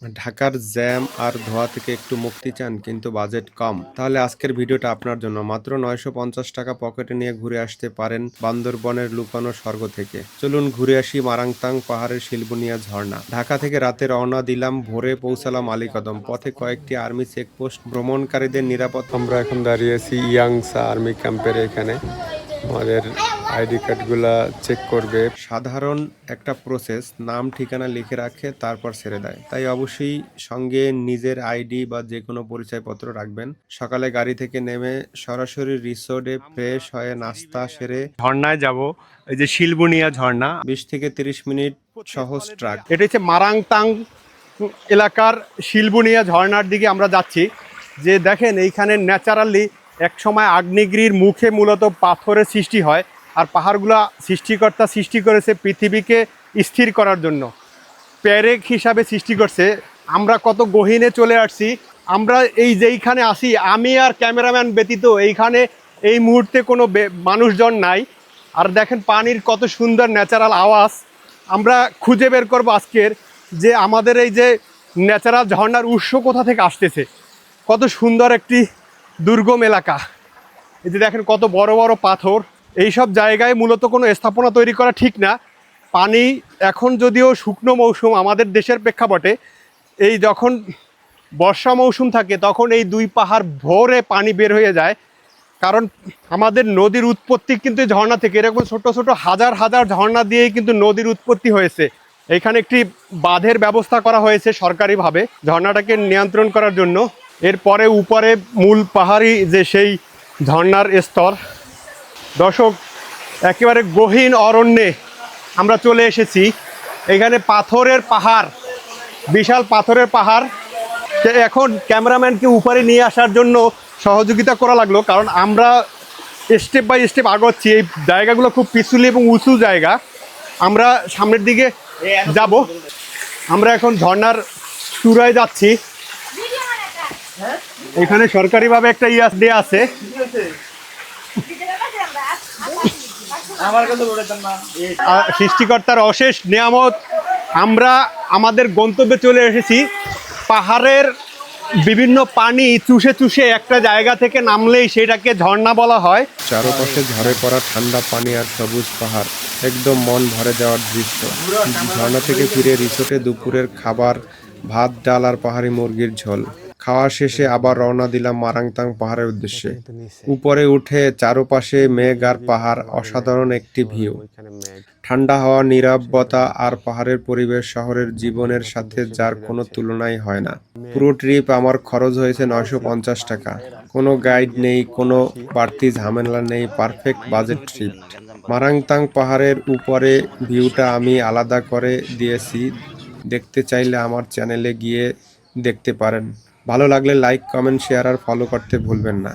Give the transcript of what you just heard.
ঢাকার জ্যাম আর ধোঁয়া থেকে একটু মুক্তি চান কিন্তু বাজেট কম, তাহলে আজকের ভিডিওটা আপনার জন্য। মাত্র 950 টাকা পকেটে নিয়ে ঘুরে আসতে পারেন বান্দরবনের লুকানো স্বর্গ থেকে। চলুন ঘুরে আসি মারাংতাং পাহাড়ের শিলবনিয়া ঝর্ণা। ঢাকা থেকে রাতে রওনা দিলাম, ভোরে পৌঁছালাম আলীকদম। পথে কয়েকটি আর্মি চেকপোস্ট, ভ্রমণকারীদের নিরাপদ। আমরা এখন দাঁড়িয়েছি ইয়াংসা আর্মি ক্যাম্পের এখানে। আমাদের আইডি কার্ডগুলা চেক করবে। সাধারণ একটা প্রসেস, নাম ঠিকানা লিখে রাখে তারপর ছেড়ে দেয়, তাই অবশ্যই সঙ্গে নিজের আইডি বা যে কোনো পরিচয়পত্র রাখবেন। সকালে গাড়ি থেকে নেমে সরাসরি রিসোর্টে ফ্রেশ হয়ে নাস্তা সেরে ঝর্ণায় যাব। এই যে শিলবনিয়া ঝর্ণা, 20 থেকে 30 মিনিট সহজ ট্রাক। এটা হচ্ছে মারাংতাং এলাকার শিলবনিয়া ঝর্ণার দিকে আমরা যাচ্ছি। যে দেখেন এইখানে ন্যাচারালি এক সময় আগ্নেয়গিরির মুখে মূলত পাথরের সৃষ্টি হয়, আর পাহাড়গুলা সৃষ্টিকর্তা সৃষ্টি করেছে পৃথিবীকে স্থির করার জন্য, প্যারেক হিসাবে সৃষ্টি করছে। আমরা কত গহীনে চলে আসছি। আমরা এই যেইখানে আসি, আমি আর ক্যামেরাম্যান ব্যতীত এইখানে এই মুহূর্তে কোনো মানুষজন নাই। আর দেখেন পানির কত সুন্দর ন্যাচারাল আওয়াজ। আমরা খুঁজে বের করবো আজকের যে আমাদের এই যে ন্যাচারাল ঝর্ণার উৎস কোথা থেকে আসতেছে। কত সুন্দর একটি দুর্গম এলাকা। এই যে দেখেন কত বড় বড় পাথর। এই সব জায়গায় মূলত কোনো স্থাপনা তৈরি করা ঠিক না। পানি এখন যদিও শুকনো মৌসুম আমাদের দেশের প্রেক্ষাপটে, এই যখন বর্ষা মৌসুম থাকে তখন এই দুই পাহাড় ভোরে পানি বের হয়ে যায়। কারণ আমাদের নদীর উৎপত্তি কিন্তু ঝর্ণা থেকে, এরকম ছোট ছোট হাজার হাজার ঝর্ণা দিয়েই কিন্তু নদীর উৎপত্তি হয়েছে। এখানে একটি বাঁধের ব্যবস্থা করা হয়েছে সরকারিভাবে ঝর্ণাটাকে নিয়ন্ত্রণ করার জন্য। এরপরে উপরে মূল পাহাড়ি যে সেই ঝর্ণার স্তর। দর্শক, একেবারে গহীন অরণ্যে আমরা চলে এসেছি। এখানে পাথরের পাহাড়, বিশাল পাথরের পাহাড়। এখন ক্যামেরাম্যানকে উপরে নিয়ে আসার জন্য সহযোগিতা করা লাগলো, কারণ আমরা স্টেপ বাই স্টেপ আগাচ্ছি। এই জায়গাগুলো খুব পিছলি এবং উঁচু জায়গা। আমরা সামনের দিকে যাব। আমরা এখন ঝর্ণার চূড়ায় যাচ্ছি। এখানে সরকারিভাবে একটা ইয়াস দেয়া আছে। সৃষ্টিকর্তার অশেষ নিয়ামত, আমরা আমাদের গন্তব্যে চলে এসেছি। পাহাড়ের বিভিন্ন পানি চুষে চুষে একটা জায়গা থেকে নামলেই সেটাকে ঝর্ণা বলা হয়। চারপাশে ঝরে পড়া ঠান্ডা পানি আর সবুজ পাহাড়, একদম মন ভরে যাওয়ার দৃশ্য। ঝর্ণা থেকে ফিরে রিসোর্টে দুপুরের খাবার, ভাত ডাল আর পাহাড়ি মুরগির ঝোল। খাওয়া শেষে আবার রওনা দিলাম মারাংতাং পাহাড়ের উদ্দেশ্যে। উপরে উঠে চারপাশে মেঘ আর পাহাড়, অসাধারণ একটি ভিউ। ঠান্ডা হাওয়া, নিরবতা আর পাহাড়ের পরিবেশ শহরের জীবনের সাথে যার কোনো তুলনাই হয় না। পুরো ট্রিপ আমার খরচ হয়েছে 950 টাকা। কোনো গাইড নেই, কোনো বাড়তি ঝামেলা নেই, পারফেক্ট বাজেট ট্রিপ। মারাংতাং পাহাড়ের উপরে ভিউটা আমি আলাদা করে দিয়েছি, দেখতে চাইলে আমার চ্যানেলে গিয়ে দেখতে পারেন। ভালো লাগলে লাইক, কমেন্ট, শেয়ার আর ফলো করতে ভুলবেন না।